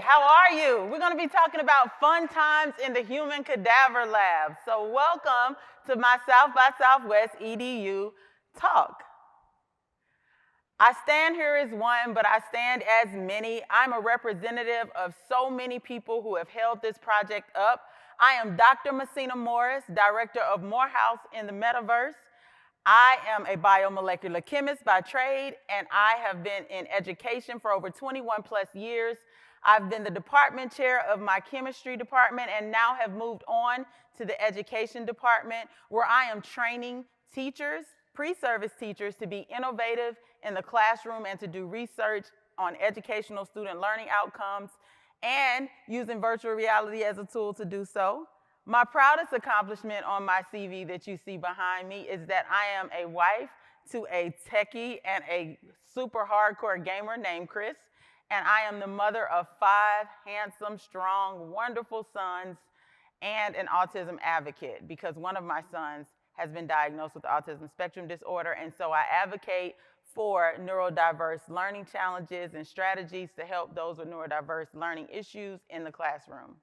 how are you? We're going to be talking about fun times in the human cadaver lab. So welcome to my South by Southwest EDU talk. I stand here as one, but I stand as many. I'm a representative of so many people who have held this project up. I am Dr. Messina Morris, Director of Morehouse in the Metaverse. I am a biomolecular chemist by trade, and I have been in education for over 21 plus years. I've been the department chair of my chemistry department and now have moved on to the education department, where I am training teachers, pre-service teachers, to be innovative in the classroom and to do research on educational student learning outcomes and using virtual reality as a tool to do so. My proudest accomplishment on my CV that you see behind me is that I am a wife to a techie and a super hardcore gamer named Chris, and I am the mother of 5 handsome, strong, wonderful sons and an autism advocate, because one of my sons has been diagnosed with autism spectrum disorder, and so I advocate for neurodiverse learning challenges and strategies to help those with neurodiverse learning issues in the classroom.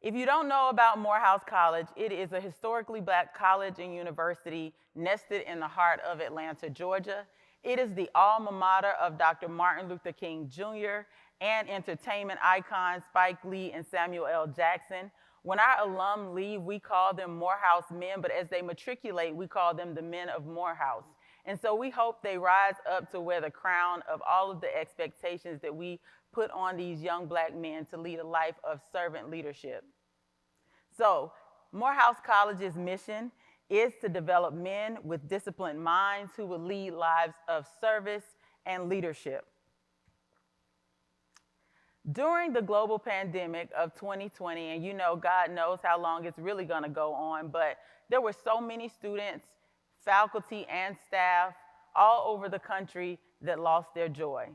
If you don't know about Morehouse College, it is a historically black college and university nested in the heart of Atlanta, Georgia. It is the alma mater of Dr. Martin Luther King Jr. and entertainment icons Spike Lee and Samuel L. Jackson. When our alum leave, we call them Morehouse men, but as they matriculate, we call them the men of Morehouse. And so we hope they rise up to wear the crown of all of the expectations that we put on these young black men to lead a life of servant leadership. So, Morehouse College's mission is to develop men with disciplined minds who will lead lives of service and leadership. During the global pandemic of 2020, and you know, God knows how long it's really going to go on, but there were so many students, faculty, and staff all over the country that lost their joy.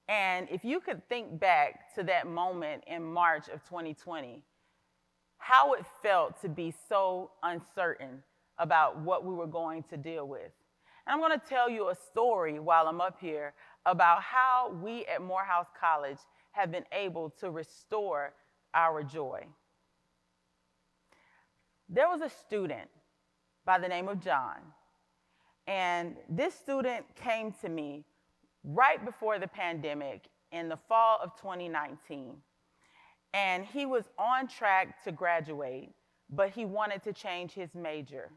And if you could think back to that moment in March of 2020, how it felt to be so uncertain about what we were going to deal with. And I'm going to tell you a story while I'm up here about how we at Morehouse College have been able to restore our joy. There was a student by the name of John, and this student came to me right before the pandemic in the fall of 2019. And he was on track to graduate, but he wanted to change his major.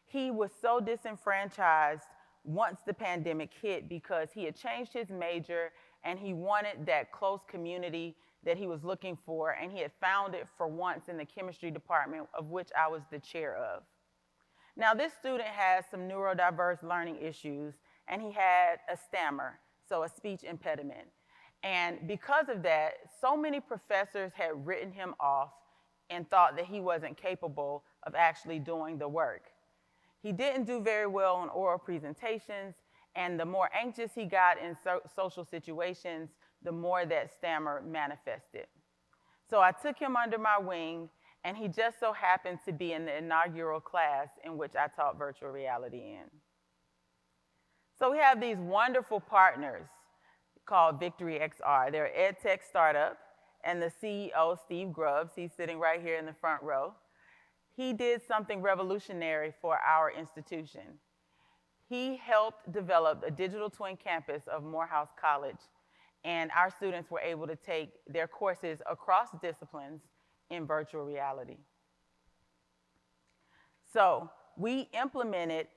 He was so disenfranchised once the pandemic hit because he had changed his major and he wanted that close community that he was looking for, and he had found it for once in the chemistry department, of which I was the chair of. Now, this student has some neurodiverse learning issues, and he had a stammer, so a speech impediment. And because of that, so many professors had written him off and thought that he wasn't capable of actually doing the work. He didn't do very well on oral presentations, and the more anxious he got in social situations, the more that stammer manifested. So I took him under my wing, and he just so happened to be in the inaugural class in which I taught virtual reality in. So we have these wonderful partners called Victory XR. They're an ed tech startup, and the CEO, Steve Grubbs, he's sitting right here in the front row. He did something revolutionary for our institution. He helped develop a digital twin campus of Morehouse College, and our students were able to take their courses across disciplines in virtual reality. So we implemented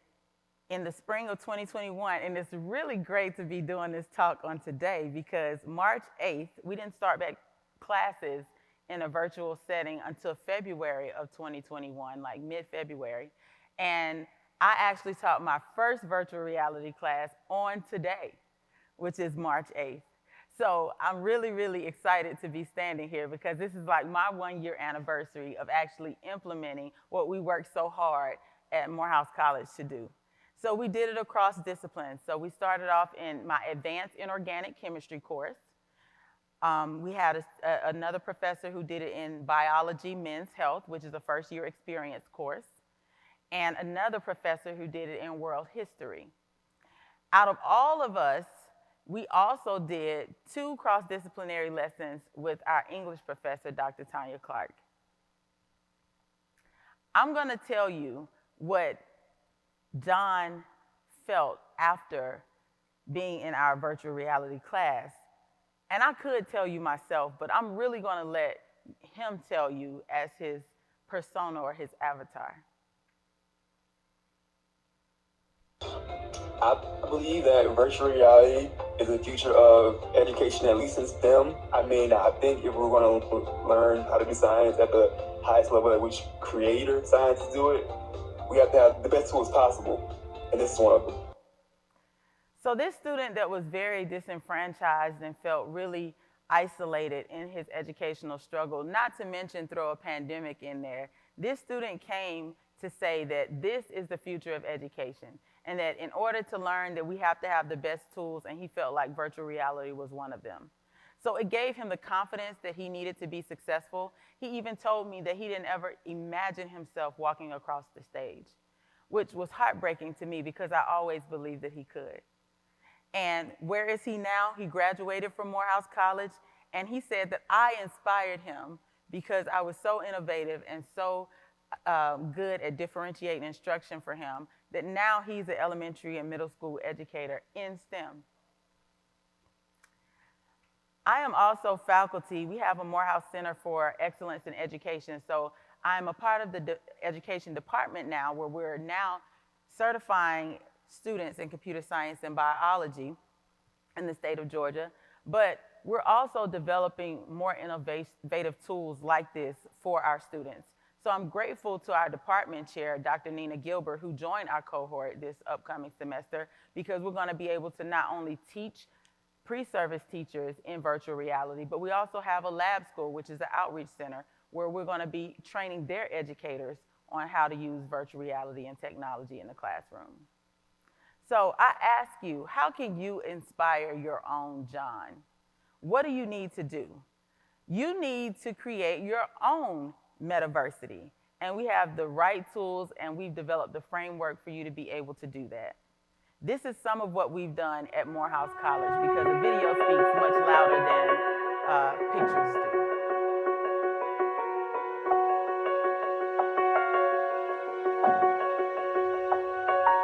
in the spring of 2021, and it's really great to be doing this talk on today because March 8th, we didn't start back classes in a virtual setting until February of 2021, like mid-February. And I actually taught my first virtual reality class on today, which is March 8th. So I'm really, really excited to be standing here because this is like my 1-year anniversary of actually implementing what we worked so hard at Morehouse College to do. So we did it across disciplines. So we started off in my advanced inorganic chemistry course. We had another professor who did it in biology, men's health, which is a first-year experience course, and another professor who did it in world history. Out of all of us, we also did 2 cross-disciplinary lessons with our English professor, Dr. Tanya Clark. I'm going to tell you what John felt after being in our virtual reality class. And I could tell you myself, but I'm really going to let him tell you as his persona or his avatar. I believe that virtual reality is the future of education, at least in STEM. I mean, I think if we're going to learn how to do science at the highest level at which creator scientists do it, we have to have the best tools possible, and this is one of them. So this student that was very disenfranchised and felt really isolated in his educational struggle, not to mention throw a pandemic in there, this student came to say that this is the future of education, and that in order to learn that we have to have the best tools, and he felt like virtual reality was one of them. So it gave him the confidence that he needed to be successful. He even told me that he didn't ever imagine himself walking across the stage, which was heartbreaking to me because I always believed that he could. And where is he now? He graduated from Morehouse College, and he said that I inspired him because I was so innovative and so good at differentiating instruction for him that now he's an elementary and middle school educator in STEM. I am also faculty. We have a Morehouse Center for Excellence in Education, so I'm a part of the education department now, where we're now certifying students in computer science and biology in the state of Georgia, but we're also developing more innovative tools like this for our students. So I'm grateful to our department chair, Dr. Nina Gilbert, who joined our cohort this upcoming semester, because we're going to be able to not only teach pre-service teachers in virtual reality, but we also have a lab school, which is an outreach center, where we're going to be training their educators on how to use virtual reality and technology in the classroom. So I ask you, how can you inspire your own John? What do you need to do? You need to create your own metaversity, and we have the right tools, and we've developed the framework for you to be able to do that. This is some of what we've done at Morehouse College, because a video speaks much louder than pictures do.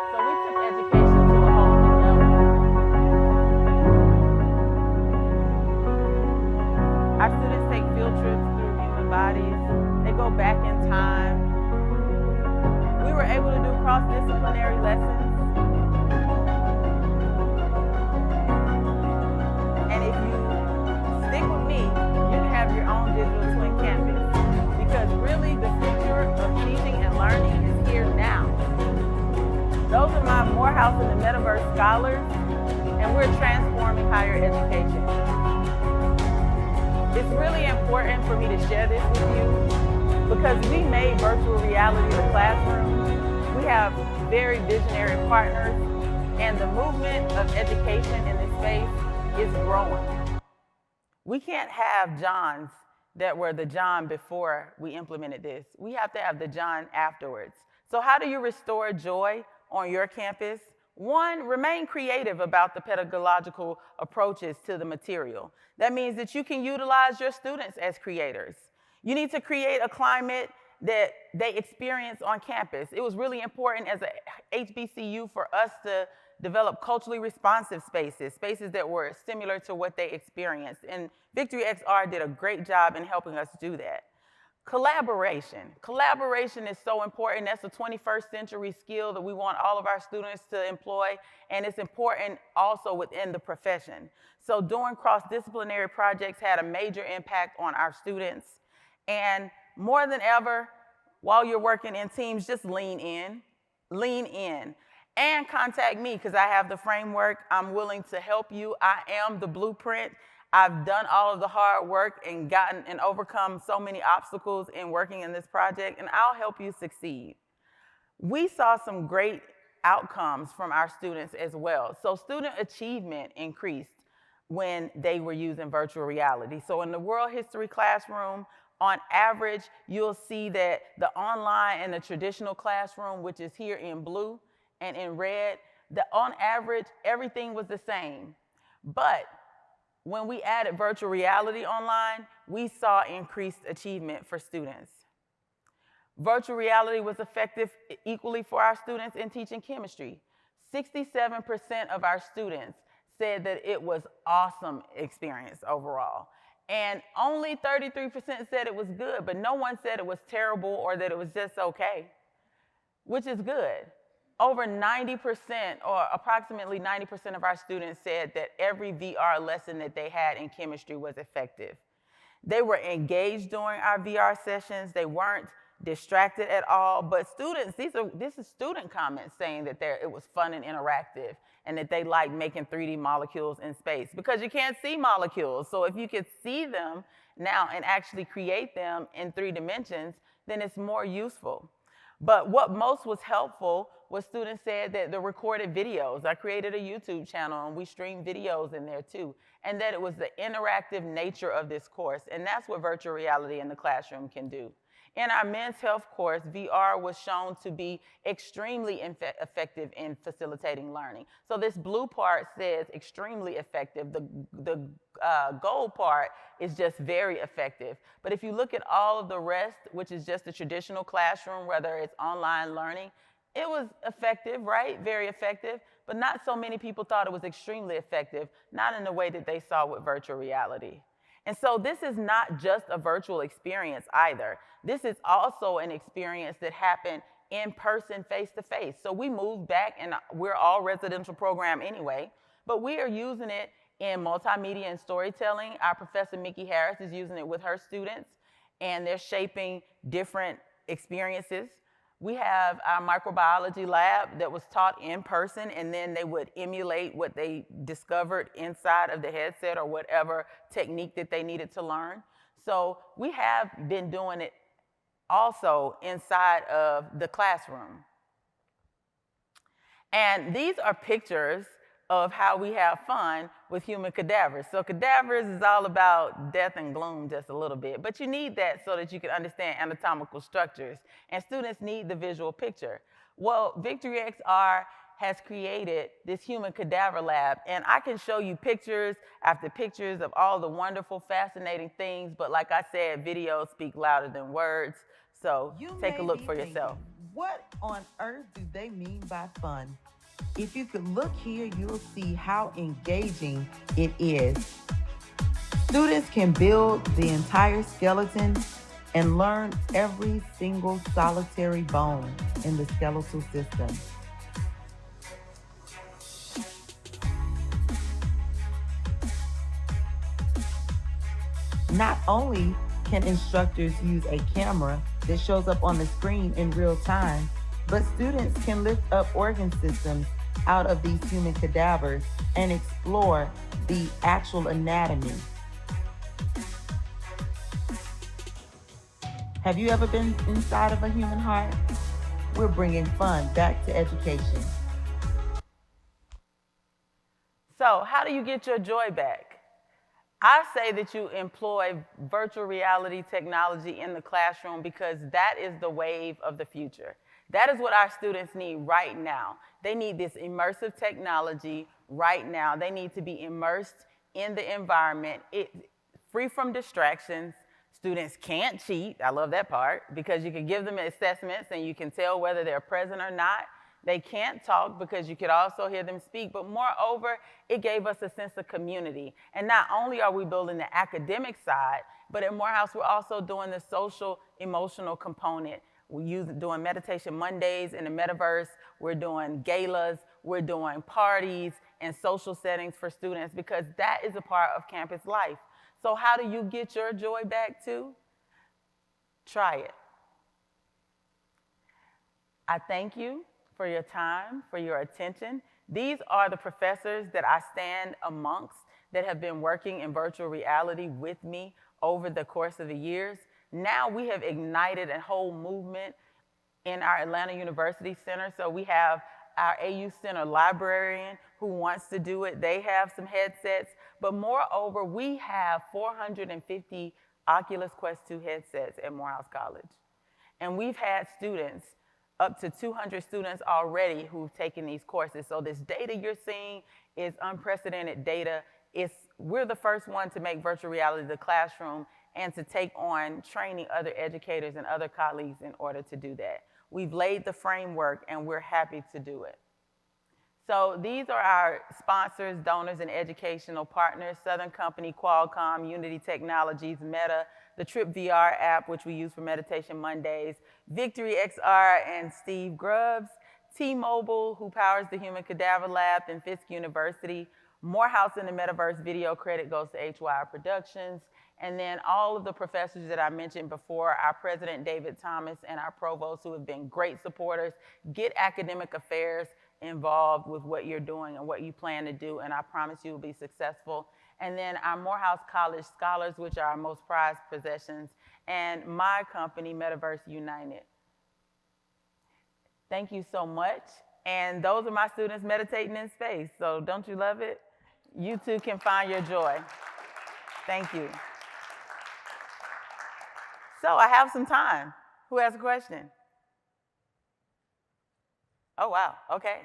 So we took education to a whole new level. Our students take field trips through human bodies. They go back in time. We were able to do cross-disciplinary lessons. And if you stick with me, you can have your own digital twin campus, because really the future of teaching and learning is here now. Those are my Morehouse and the Metaverse scholars, and we're transforming higher education. It's really important for me to share this with you, because we made virtual reality the classroom. We have very visionary partners, and the movement of education in this space is growing. We can't have Johns that were the John before we implemented this. We have to have the John afterwards. So how do you restore joy on your campus? One, remain creative about the pedagogical approaches to the material. That means that you can utilize your students as creators. You need to create a climate that they experience on campus. It was really important as a HBCU for us to develop culturally responsive spaces, spaces that were similar to what they experienced. And Victory XR did a great job in helping us do that. Collaboration. Collaboration is so important. That's a 21st century skill that we want all of our students to employ, and it's important also within the profession. So doing cross-disciplinary projects had a major impact on our students. And more than ever, while you're working in teams, just lean in, and contact me, because I have the framework. I'm willing to help you. I am the blueprint. I've done all of the hard work and gotten and overcome so many obstacles in working in this project, and I'll help you succeed. We saw some great outcomes from our students as well. So student achievement increased when they were using virtual reality. So in the world history classroom, on average, you'll see that the online and the traditional classroom, which is here in blue and in red, on average, everything was the same. But when we added virtual reality online, we saw increased achievement for students. Virtual reality was effective equally for our students in teaching chemistry. 67% of our students said that it was awesome experience overall. And only 33% said it was good, but no one said it was terrible or that it was just okay, which is good. Over 90% or approximately 90% of our students said that every VR lesson that they had in chemistry was effective. They were engaged during our VR sessions. They weren't distracted at all, but students, this is student comments saying that it was fun and interactive and that they liked making 3D molecules in space because you can't see molecules. So if you could see them now and actually create them in 3 dimensions, then it's more useful. But what most was helpful was students said that the recorded videos, I created a YouTube channel and we streamed videos in there too, and that it was the interactive nature of this course, and that's what virtual reality in the classroom can do. In our men's health course, VR was shown to be extremely effective in facilitating learning. So this blue part says extremely effective. The gold part is just very effective. But if you look at all of the rest, which is just the traditional classroom, whether it's online learning, it was effective, right? Very effective. But not so many people thought it was extremely effective, not in the way that they saw with virtual reality. And so this is not just a virtual experience either. This is also an experience that happened in person, face-to-face. So we moved back, and we're all residential program anyway, but we are using it in multimedia and storytelling. Our professor, Mickey Harris, is using it with her students, and they're shaping different experiences. We have our microbiology lab that was taught in person, and then they would emulate what they discovered inside of the headset or whatever technique that they needed to learn. So we have been doing it also inside of the classroom. And these are pictures of how we have fun with human cadavers. So cadavers is all about death and gloom just a little bit, but you need that so that you can understand anatomical structures, and students need the visual picture. Well, Victory XR has created this human cadaver lab, and I can show you pictures after pictures of all the wonderful, fascinating things, but like I said, videos speak louder than words, so take a look for yourself. What on earth do they mean by fun? If you could look here, you'll see how engaging it is. Students can build the entire skeleton and learn every single solitary bone in the skeletal system. Not only can instructors use a camera that shows up on the screen in real time, but students can lift up organ systems out of these human cadavers and explore the actual anatomy. Have you ever been inside of a human heart? We're bringing fun back to education. So how do you get your joy back? I say that you employ virtual reality technology in the classroom because that is the wave of the future. That is what our students need right now. They need this immersive technology right now. They need to be immersed in the environment, free from distractions. Students can't cheat. I love that part because you can give them assessments and you can tell whether they're present or not. They can't talk because you could also hear them speak, but moreover, it gave us a sense of community. And not only are we building the academic side, but at Morehouse, we're also doing the social, emotional component. We're doing meditation Mondays in the metaverse. We're doing galas. We're doing parties and social settings for students because that is a part of campus life. So how do you get your joy back too? Try it. I thank you for your time, for your attention. These are the professors that I stand amongst that have been working in virtual reality with me over the course of the years. Now we have ignited a whole movement in our Atlanta University Center. So we have our AU Center librarian who wants to do it. They have some headsets. But moreover, we have 450 Oculus Quest 2 headsets at Morehouse College. And we've had students, up to 200 students already who've taken these courses. So this data you're seeing is unprecedented data we're the first one to make virtual reality the classroom and to take on training other educators and other colleagues in order to do that. We've laid the framework and we're happy to do it. So these are our sponsors, donors, and educational partners: Southern Company, Qualcomm, Unity Technologies, Meta, the Trip VR app, which we use for Meditation Mondays, Victory XR and Steve Grubbs, T-Mobile, who powers the Human Cadaver Lab, and Fisk University. Morehouse in the Metaverse video credit goes to HY Productions. And then all of the professors that I mentioned before, our president, David Thomas, and our provost, who have been great supporters. Get academic affairs involved with what you're doing and what you plan to do, and I promise you will be successful. And then our Morehouse College scholars, which are our most prized possessions, and my company, Metaverse United. Thank you so much. And those are my students meditating in space. So don't you love it? You too can find your joy. Thank you. So I have some time. Who has a question? Oh, wow, okay.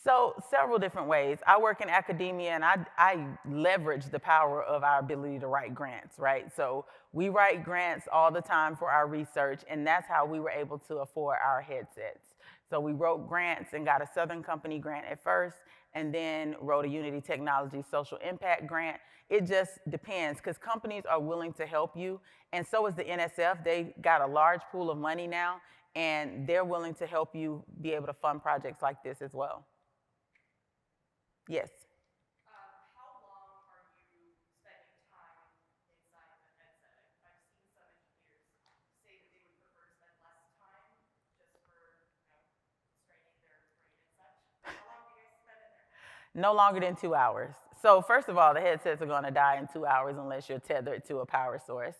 So several different ways. I work in academia, and I leverage the power of our ability to write grants, right? So we write grants all the time for our research, and that's how we were able to afford our headsets. So we wrote grants and got a Southern Company grant at first, and then wrote a Unity Technology Social Impact grant. It just depends, because companies are willing to help you, and so is the NSF. They got a large pool of money now, and they're willing to help you be able to fund projects like this as well. Yes. How long are you spending time inside of the headset? I've seen some engineers say that they would prefer to spend less time just for, straining their brain and such. How long do you guys spend in there? No longer than 2 hours. So first of all, the headsets are going to die in 2 hours unless you're tethered to a power source.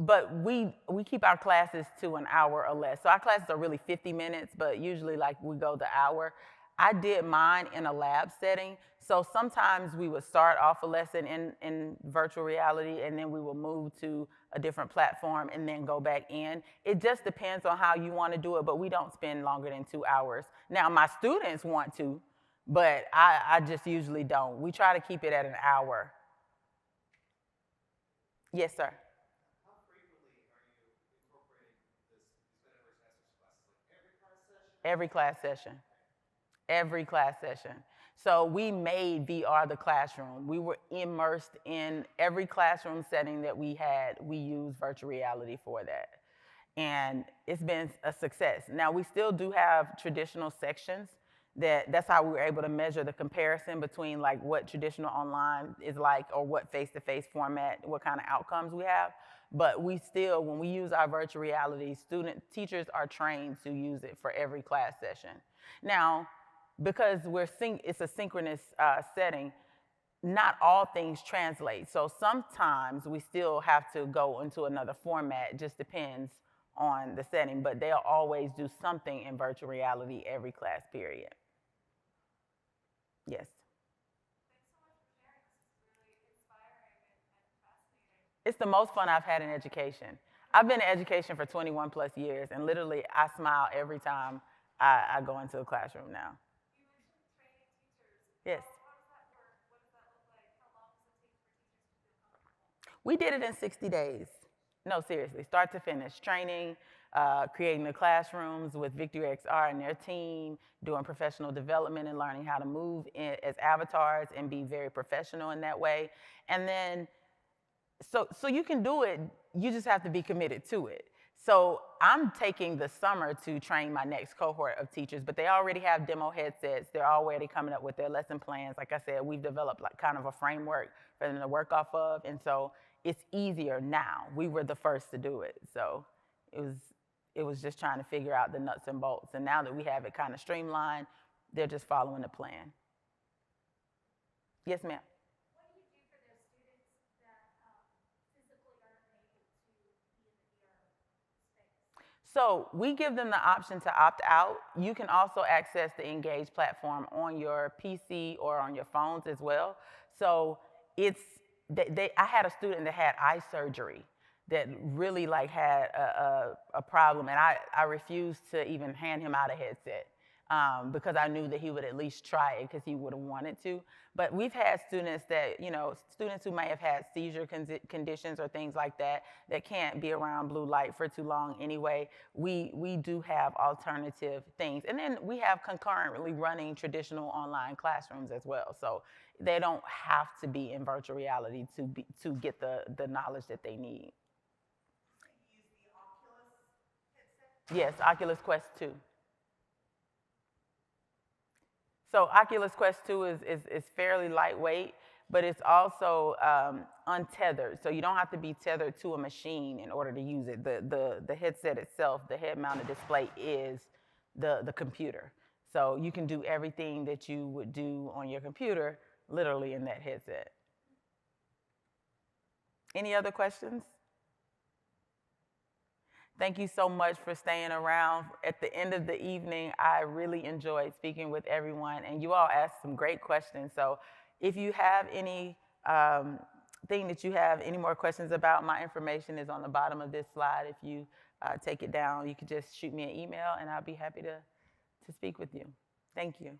But we keep our classes to an hour or less. So our classes are really 50 minutes, but usually like we go the hour. I did mine in a lab setting. So sometimes we would start off a lesson in virtual reality, and then we will move to a different platform and then go back in. It just depends on how you want to do it, but we don't spend longer than 2 hours. Now, my students want to, but I just usually don't. We try to keep it at an hour. Yes, sir. How frequently are you incorporating these metaverse masters classes? Like every class session? Every class session. So we made VR the classroom. We were immersed in every classroom setting that we had. We used virtual reality for that. And it's been a success. Now, we still do have traditional sections. That's how we were able to measure the comparison between like what traditional online is like, or what face-to-face format, what kind of outcomes we have. But we still, when we use our virtual reality, teachers are trained to use it for every class session. Now, because it's a synchronous setting, not all things translate. So sometimes we still have to go into another format. It just depends on the setting, but they'll always do something in virtual reality every class period. Yes. Thanks so much for sharing. This is really inspiring and fascinating. It's the most fun I've had in education. I've been in education for 21 plus years, and literally I smile every time I go into a classroom now. You mentioned training teachers. Yes. How does that work? What does that look like? How long does it take for teachers to feel comfortable? We did it in 60 days. No, seriously, start to finish. Training, creating the classrooms with Victory XR and their team, doing professional development and learning how to move as avatars and be very professional in that way. And then, so you can do it, you just have to be committed to it. So I'm taking the summer to train my next cohort of teachers, but they already have demo headsets. They're already coming up with their lesson plans. Like I said, we've developed like kind of a framework for them to work off of. And so it's easier now. We were the first to do it. So it was just trying to figure out the nuts and bolts. And now that we have it kind of streamlined, they're just following the plan. Yes, ma'am. What do you do for those students that physically aren't able to be in the VR space? So we give them the option to opt out. You can also access the Engage platform on your PC or on your phones as well. So I had a student that had eye surgery that really like had a problem, and I refused to even hand him out a headset because I knew that he would at least try it because he would have wanted to. But we've had students that, you know, students who may have had seizure conditions or things like that that can't be around blue light for too long anyway. We do have alternative things. And then we have concurrently running traditional online classrooms as well. So they don't have to be in virtual reality to get the knowledge that they need. You use the Oculus headset? Yes, Oculus Quest 2. So Oculus Quest 2 is fairly lightweight, but it's also untethered. So you don't have to be tethered to a machine in order to use it. The headset itself, the head-mounted display, is the computer. So you can do everything that you would do on your computer literally in that headset. Any other questions? Thank you so much for staying around. At the end of the evening, I really enjoyed speaking with everyone, and you all asked some great questions. So if you have any thing that you have any more questions about, my information is on the bottom of this slide. If you take it down, you can just shoot me an email, and I'll be happy to speak with you. Thank you.